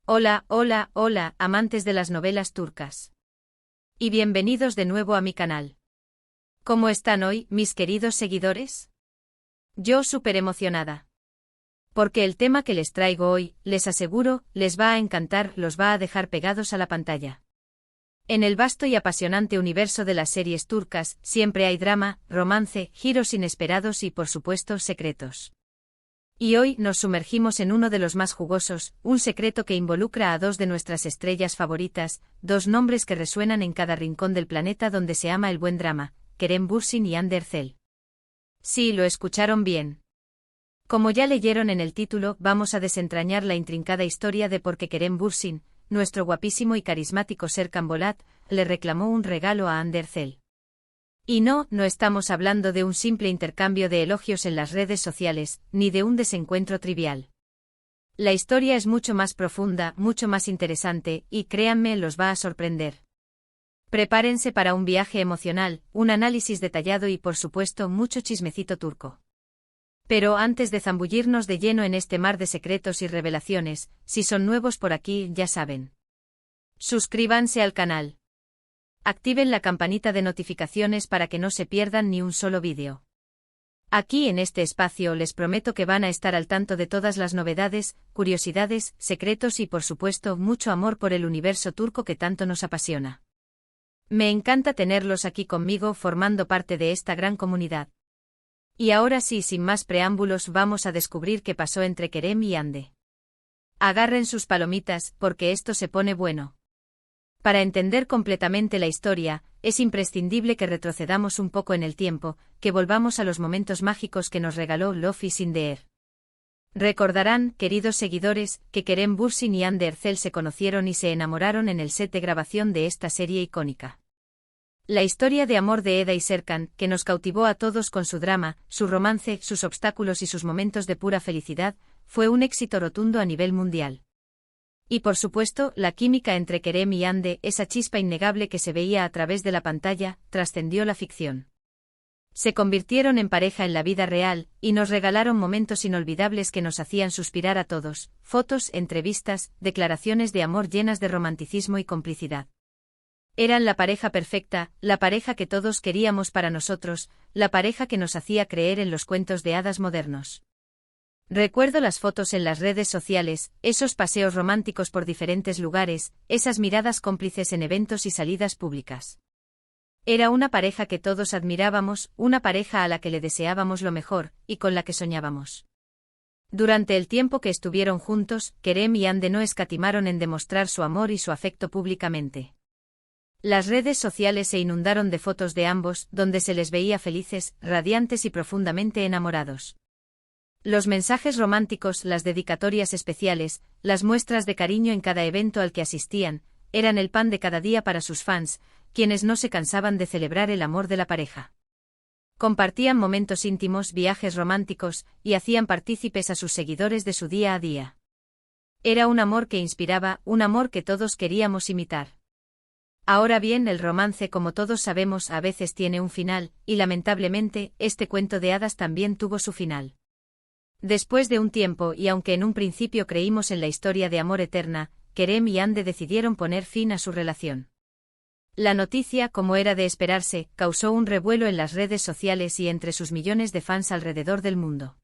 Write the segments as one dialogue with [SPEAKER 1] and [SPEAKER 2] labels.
[SPEAKER 1] Hola, hola, hola, amantes de las novelas turcas. Y bienvenidos de nuevo a mi canal. ¿Cómo están hoy, mis queridos seguidores? Yo súper emocionada. Porque el tema que les traigo hoy, les aseguro, les va a encantar, los va a dejar pegados a la pantalla. En el vasto y apasionante universo de las series turcas, siempre hay drama, romance, giros inesperados y, por supuesto, secretos. Y hoy nos sumergimos en uno de los más jugosos, un secreto que involucra a dos de nuestras estrellas favoritas, dos nombres que resuenan en cada rincón del planeta donde se ama el buen drama, Kerem Bürsin y Hande Erçel. Sí, lo escucharon bien. Como ya leyeron en el título, vamos a desentrañar la intrincada historia de por qué Kerem Bürsin, nuestro guapísimo y carismático Serkan Bolat, le reclamó un regalo a Hande Erçel. Y no estamos hablando de un simple intercambio de elogios en las redes sociales, ni de un desencuentro trivial. La historia es mucho más profunda, mucho más interesante, y créanme, los va a sorprender. Prepárense para un viaje emocional, un análisis detallado y por supuesto mucho chismecito turco. Pero antes de zambullirnos de lleno en este mar de secretos y revelaciones, si son nuevos por aquí, ya saben. Suscríbanse al canal. Activen la campanita de notificaciones para que no se pierdan ni un solo vídeo. Aquí en este espacio les prometo que van a estar al tanto de todas las novedades, curiosidades, secretos y por supuesto mucho amor por el universo turco que tanto nos apasiona. Me encanta tenerlos aquí conmigo formando parte de esta gran comunidad. Y ahora sí, sin más preámbulos, vamos a descubrir qué pasó entre Kerem y Hande. Agarren sus palomitas, porque esto se pone bueno. Para entender completamente la historia, es imprescindible que retrocedamos un poco en el tiempo, que volvamos a los momentos mágicos que nos regaló Love is in the Air. Recordarán, queridos seguidores, que Kerem Bürsin y Hande Erçel se conocieron y se enamoraron en el set de grabación de esta serie icónica. La historia de amor de Eda y Serkan, que nos cautivó a todos con su drama, su romance, sus obstáculos y sus momentos de pura felicidad, fue un éxito rotundo a nivel mundial. Y por supuesto, la química entre Kerem y Hande, esa chispa innegable que se veía a través de la pantalla, trascendió la ficción. Se convirtieron en pareja en la vida real, y nos regalaron momentos inolvidables que nos hacían suspirar a todos, fotos, entrevistas, declaraciones de amor llenas de romanticismo y complicidad. Eran la pareja perfecta, la pareja que todos queríamos para nosotros, la pareja que nos hacía creer en los cuentos de hadas modernos. Recuerdo las fotos en las redes sociales, esos paseos románticos por diferentes lugares, esas miradas cómplices en eventos y salidas públicas. Era una pareja que todos admirábamos, una pareja a la que le deseábamos lo mejor, y con la que soñábamos. Durante el tiempo que estuvieron juntos, Kerem y Hande no escatimaron en demostrar su amor y su afecto públicamente. Las redes sociales se inundaron de fotos de ambos, donde se les veía felices, radiantes y profundamente enamorados. Los mensajes románticos, las dedicatorias especiales, las muestras de cariño en cada evento al que asistían, eran el pan de cada día para sus fans, quienes no se cansaban de celebrar el amor de la pareja. Compartían momentos íntimos, viajes románticos, y hacían partícipes a sus seguidores de su día a día. Era un amor que inspiraba, un amor que todos queríamos imitar. Ahora bien, el romance, como todos sabemos, a veces tiene un final, y lamentablemente, este cuento de hadas también tuvo su final. Después de un tiempo y aunque en un principio creímos en la historia de amor eterna, Kerem y Hande decidieron poner fin a su relación. La noticia, como era de esperarse, causó un revuelo en las redes sociales y entre sus millones de fans alrededor del mundo.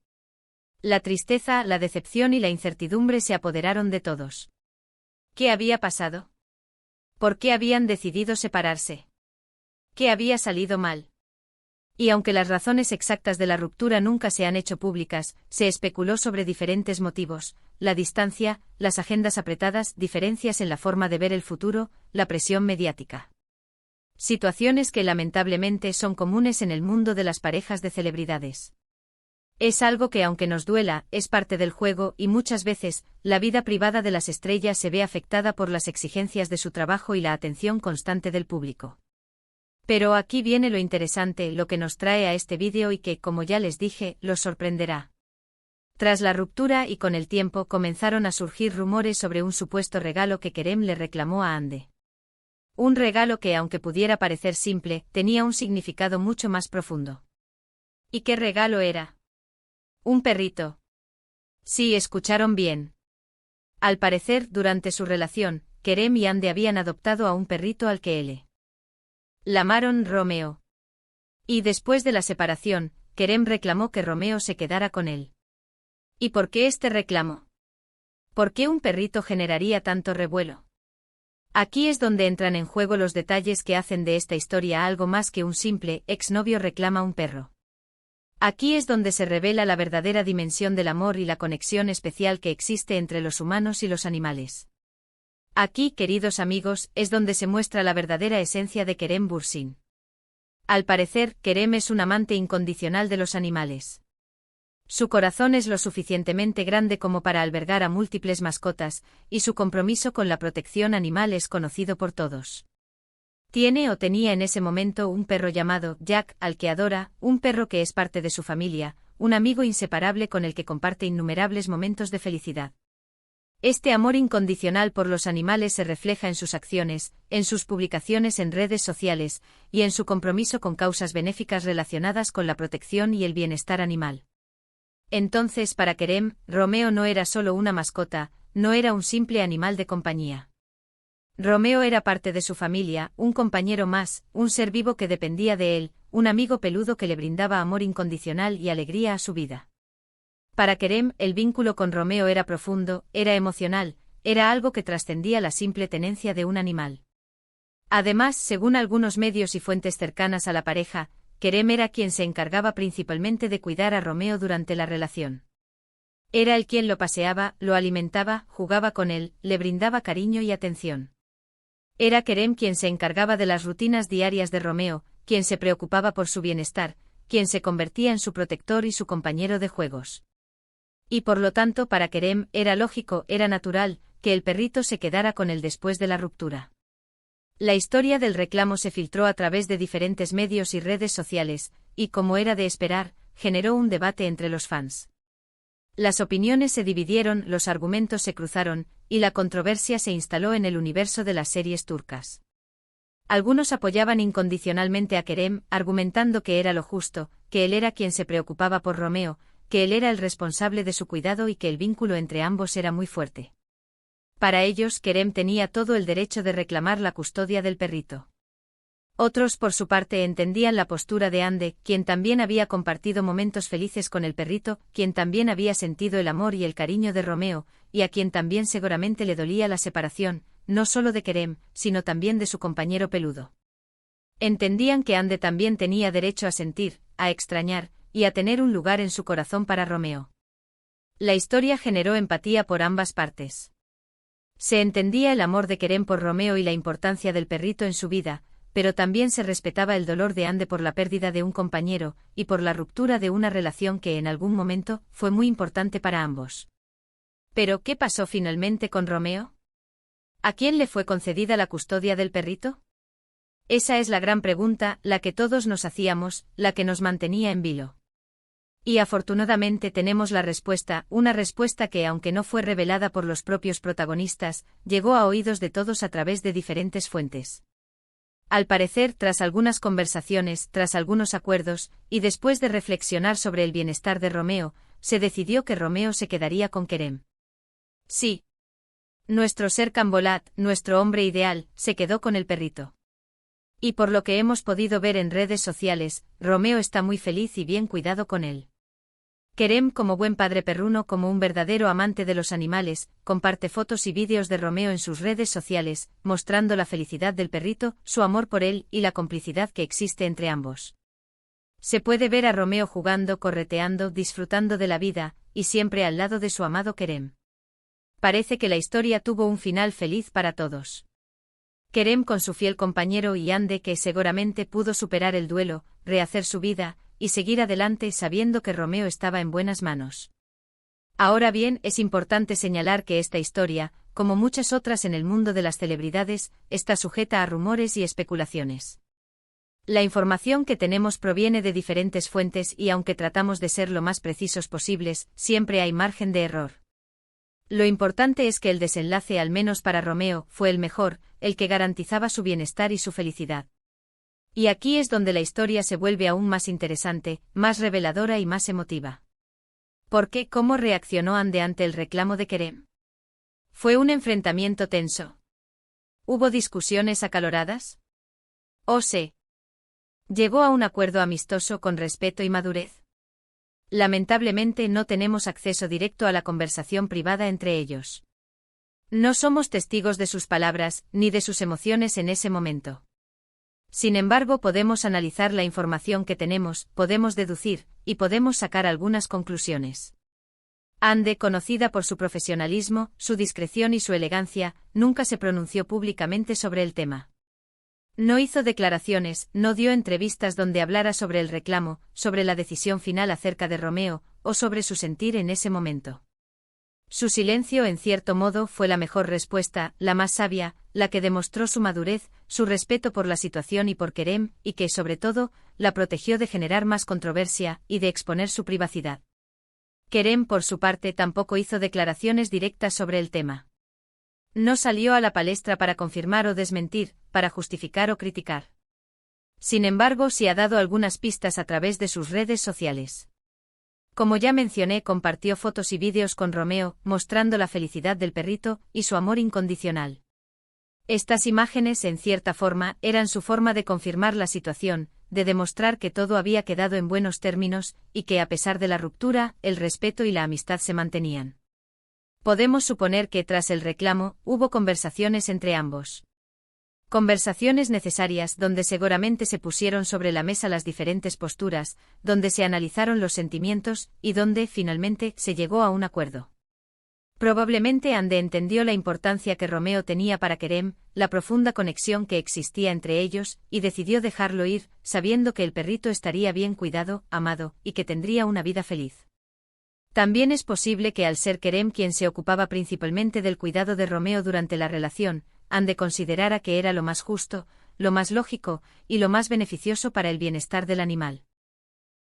[SPEAKER 1] La tristeza, la decepción y la incertidumbre se apoderaron de todos. ¿Qué había pasado? ¿Por qué habían decidido separarse? ¿Qué había salido mal? Y aunque las razones exactas de la ruptura nunca se han hecho públicas, se especuló sobre diferentes motivos: la distancia, las agendas apretadas, diferencias en la forma de ver el futuro, la presión mediática. Situaciones que lamentablemente son comunes en el mundo de las parejas de celebridades. Es algo que, aunque nos duela, es parte del juego y muchas veces, la vida privada de las estrellas se ve afectada por las exigencias de su trabajo y la atención constante del público. Pero aquí viene lo interesante, lo que nos trae a este vídeo y que, como ya les dije, los sorprenderá. Tras la ruptura y con el tiempo comenzaron a surgir rumores sobre un supuesto regalo que Kerem le reclamó a Hande. Un regalo que, aunque pudiera parecer simple, tenía un significado mucho más profundo. ¿Y qué regalo era? Un perrito. Sí, escucharon bien. Al parecer, durante su relación, Kerem y Ande habían adoptado a un perrito al que él llamaron Romeo. Y después de la separación, Kerem reclamó que Romeo se quedara con él. ¿Y por qué este reclamo? ¿Por qué un perrito generaría tanto revuelo? Aquí es donde entran en juego los detalles que hacen de esta historia algo más que un simple exnovio reclama un perro. Aquí es donde se revela la verdadera dimensión del amor y la conexión especial que existe entre los humanos y los animales. Aquí, queridos amigos, es donde se muestra la verdadera esencia de Kerem Bürsin. Al parecer, Kerem es un amante incondicional de los animales. Su corazón es lo suficientemente grande como para albergar a múltiples mascotas, y su compromiso con la protección animal es conocido por todos. Tiene o tenía en ese momento un perro llamado Jack, al que adora, un perro que es parte de su familia, un amigo inseparable con el que comparte innumerables momentos de felicidad. Este amor incondicional por los animales se refleja en sus acciones, en sus publicaciones en redes sociales, y en su compromiso con causas benéficas relacionadas con la protección y el bienestar animal. Entonces, para Kerem, Romeo no era solo una mascota, no era un simple animal de compañía. Romeo era parte de su familia, un compañero más, un ser vivo que dependía de él, un amigo peludo que le brindaba amor incondicional y alegría a su vida. Para Kerem, el vínculo con Romeo era profundo, era emocional, era algo que trascendía la simple tenencia de un animal. Además, según algunos medios y fuentes cercanas a la pareja, Kerem era quien se encargaba principalmente de cuidar a Romeo durante la relación. Era él quien lo paseaba, lo alimentaba, jugaba con él, le brindaba cariño y atención. Era Kerem quien se encargaba de las rutinas diarias de Romeo, quien se preocupaba por su bienestar, quien se convertía en su protector y su compañero de juegos. Y por lo tanto, para Kerem, era lógico, era natural, que el perrito se quedara con él después de la ruptura. La historia del reclamo se filtró a través de diferentes medios y redes sociales, y como era de esperar, generó un debate entre los fans. Las opiniones se dividieron, los argumentos se cruzaron, y la controversia se instaló en el universo de las series turcas. Algunos apoyaban incondicionalmente a Kerem, argumentando que era lo justo, que él era quien se preocupaba por Romeo, que él era el responsable de su cuidado y que el vínculo entre ambos era muy fuerte. Para ellos, Kerem tenía todo el derecho de reclamar la custodia del perrito. Otros, por su parte, entendían la postura de Ande, quien también había compartido momentos felices con el perrito, quien también había sentido el amor y el cariño de Romeo, y a quien también seguramente le dolía la separación, no solo de Kerem, sino también de su compañero peludo. Entendían que Ande también tenía derecho a sentir, a extrañar, y a tener un lugar en su corazón para Romeo. La historia generó empatía por ambas partes. Se entendía el amor de Kerem por Romeo y la importancia del perrito en su vida, pero también se respetaba el dolor de Ande por la pérdida de un compañero, y por la ruptura de una relación que en algún momento fue muy importante para ambos. ¿Pero qué pasó finalmente con Romeo? ¿A quién le fue concedida la custodia del perrito? Esa es la gran pregunta, la que todos nos hacíamos, la que nos mantenía en vilo. Y afortunadamente tenemos la respuesta, una respuesta que, aunque no fue revelada por los propios protagonistas, llegó a oídos de todos a través de diferentes fuentes. Al parecer, tras algunas conversaciones, tras algunos acuerdos, y después de reflexionar sobre el bienestar de Romeo, se decidió que Romeo se quedaría con Kerem. Sí. Nuestro ser Cambolat, nuestro hombre ideal, se quedó con el perrito. Y por lo que hemos podido ver en redes sociales, Romeo está muy feliz y bien cuidado con él. Kerem, como buen padre perruno, como un verdadero amante de los animales, comparte fotos y vídeos de Romeo en sus redes sociales, mostrando la felicidad del perrito, su amor por él y la complicidad que existe entre ambos. Se puede ver a Romeo jugando, correteando, disfrutando de la vida, y siempre al lado de su amado Kerem. Parece que la historia tuvo un final feliz para todos. Kerem con su fiel compañero y Ande, que seguramente pudo superar el duelo, rehacer su vida, y seguir adelante sabiendo que Romeo estaba en buenas manos. Ahora bien, es importante señalar que esta historia, como muchas otras en el mundo de las celebridades, está sujeta a rumores y especulaciones. La información que tenemos proviene de diferentes fuentes y aunque tratamos de ser lo más precisos posibles, siempre hay margen de error. Lo importante es que el desenlace, al menos para Romeo, fue el mejor, el que garantizaba su bienestar y su felicidad. Y aquí es donde la historia se vuelve aún más interesante, más reveladora y más emotiva. ¿Por qué? ¿Cómo reaccionó Ande ante el reclamo de Kerem? Fue un enfrentamiento tenso. ¿Hubo discusiones acaloradas? ¿O se llegó a un acuerdo amistoso con respeto y madurez? Lamentablemente no tenemos acceso directo a la conversación privada entre ellos. No somos testigos de sus palabras, ni de sus emociones en ese momento. Sin embargo, podemos analizar la información que tenemos, podemos deducir, y podemos sacar algunas conclusiones. Ande, conocida por su profesionalismo, su discreción y su elegancia, nunca se pronunció públicamente sobre el tema. No hizo declaraciones, no dio entrevistas donde hablara sobre el reclamo, sobre la decisión final acerca de Romeo, o sobre su sentir en ese momento. Su silencio, en cierto modo, fue la mejor respuesta, la más sabia, la que demostró su madurez, su respeto por la situación y por Kerem, y que, sobre todo, la protegió de generar más controversia y de exponer su privacidad. Kerem, por su parte, tampoco hizo declaraciones directas sobre el tema. No salió a la palestra para confirmar o desmentir, para justificar o criticar. Sin embargo, sí ha dado algunas pistas a través de sus redes sociales. Como ya mencioné, compartió fotos y vídeos con Romeo, mostrando la felicidad del perrito y su amor incondicional. Estas imágenes, en cierta forma, eran su forma de confirmar la situación, de demostrar que todo había quedado en buenos términos, y que a pesar de la ruptura, el respeto y la amistad se mantenían. Podemos suponer que tras el reclamo, hubo conversaciones entre ambos. Conversaciones necesarias donde seguramente se pusieron sobre la mesa las diferentes posturas, donde se analizaron los sentimientos, y donde, finalmente, se llegó a un acuerdo. Probablemente Ande entendió la importancia que Romeo tenía para Kerem, la profunda conexión que existía entre ellos, y decidió dejarlo ir, sabiendo que el perrito estaría bien cuidado, amado, y que tendría una vida feliz. También es posible que al ser Kerem quien se ocupaba principalmente del cuidado de Romeo durante la relación, Ande considerara que era lo más justo, lo más lógico, y lo más beneficioso para el bienestar del animal.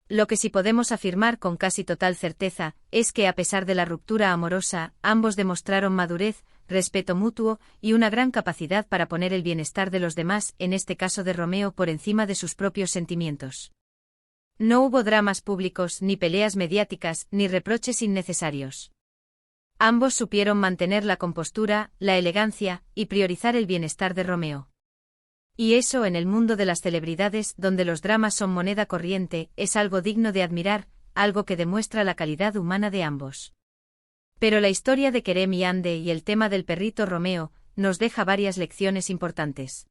[SPEAKER 1] Lo que sí podemos afirmar con casi total certeza, es que a pesar de la ruptura amorosa, ambos demostraron madurez, respeto mutuo, y una gran capacidad para poner el bienestar de los demás, en este caso de Romeo, por encima de sus propios sentimientos. No hubo dramas públicos, ni peleas mediáticas, ni reproches innecesarios. Ambos supieron mantener la compostura, la elegancia, y priorizar el bienestar de Romeo. Y eso en el mundo de las celebridades, donde los dramas son moneda corriente, es algo digno de admirar, algo que demuestra la calidad humana de ambos. Pero la historia de Kerem y Ande y el tema del perrito Romeo, nos deja varias lecciones importantes.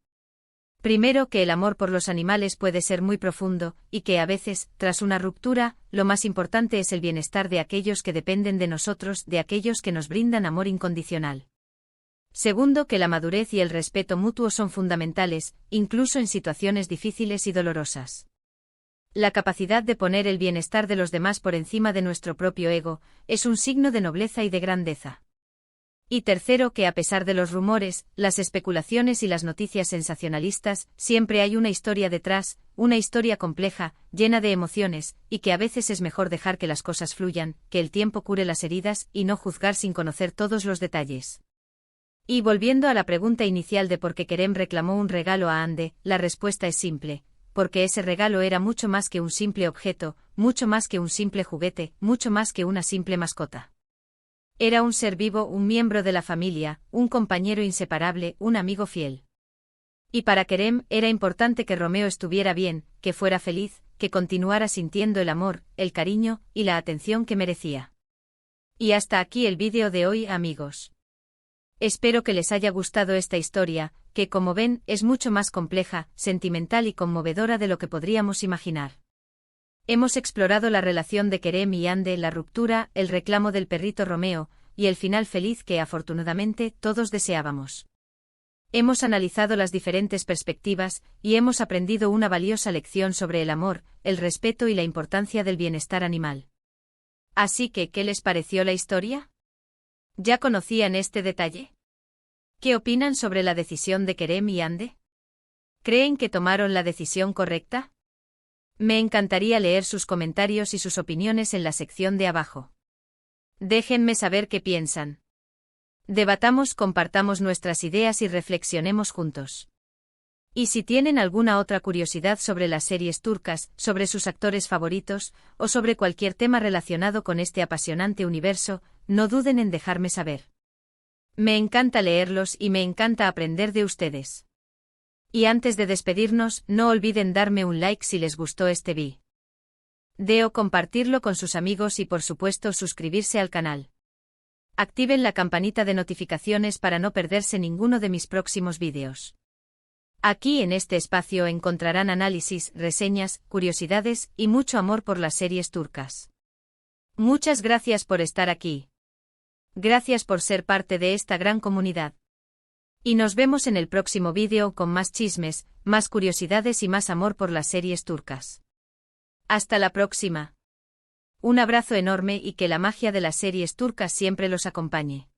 [SPEAKER 1] Primero, que el amor por los animales puede ser muy profundo, y que a veces, tras una ruptura, lo más importante es el bienestar de aquellos que dependen de nosotros, de aquellos que nos brindan amor incondicional. Segundo, que la madurez y el respeto mutuo son fundamentales, incluso en situaciones difíciles y dolorosas. La capacidad de poner el bienestar de los demás por encima de nuestro propio ego, es un signo de nobleza y de grandeza. Y tercero, que a pesar de los rumores, las especulaciones y las noticias sensacionalistas, siempre hay una historia detrás, una historia compleja, llena de emociones, y que a veces es mejor dejar que las cosas fluyan, que el tiempo cure las heridas, y no juzgar sin conocer todos los detalles. Y volviendo a la pregunta inicial de por qué Kerem reclamó un regalo a Ande, la respuesta es simple, porque ese regalo era mucho más que un simple objeto, mucho más que un simple juguete, mucho más que una simple mascota. Era un ser vivo, un miembro de la familia, un compañero inseparable, un amigo fiel. Y para Kerem era importante que Romeo estuviera bien, que fuera feliz, que continuara sintiendo el amor, el cariño y la atención que merecía. Y hasta aquí el vídeo de hoy, amigos. Espero que les haya gustado esta historia, que como ven, es mucho más compleja, sentimental y conmovedora de lo que podríamos imaginar. Hemos explorado la relación de Kerem y Ande, la ruptura, el reclamo del perrito Romeo, y el final feliz que afortunadamente todos deseábamos. Hemos analizado las diferentes perspectivas, y hemos aprendido una valiosa lección sobre el amor, el respeto y la importancia del bienestar animal. Así que, ¿qué les pareció la historia? ¿Ya conocían este detalle? ¿Qué opinan sobre la decisión de Kerem y Ande? ¿Creen que tomaron la decisión correcta? Me encantaría leer sus comentarios y sus opiniones en la sección de abajo. Déjenme saber qué piensan. Debatamos, compartamos nuestras ideas y reflexionemos juntos. Y si tienen alguna otra curiosidad sobre las series turcas, sobre sus actores favoritos, o sobre cualquier tema relacionado con este apasionante universo, no duden en dejarme saber. Me encanta leerlos y me encanta aprender de ustedes. Y antes de despedirnos, no olviden darme un like si les gustó este video, compartirlo con sus amigos y por supuesto suscribirse al canal. Activen la campanita de notificaciones para no perderse ninguno de mis próximos vídeos. Aquí en este espacio encontrarán análisis, reseñas, curiosidades y mucho amor por las series turcas. Muchas gracias por estar aquí. Gracias por ser parte de esta gran comunidad. Y nos vemos en el próximo vídeo con más chismes, más curiosidades y más amor por las series turcas. Hasta la próxima. Un abrazo enorme y que la magia de las series turcas siempre los acompañe.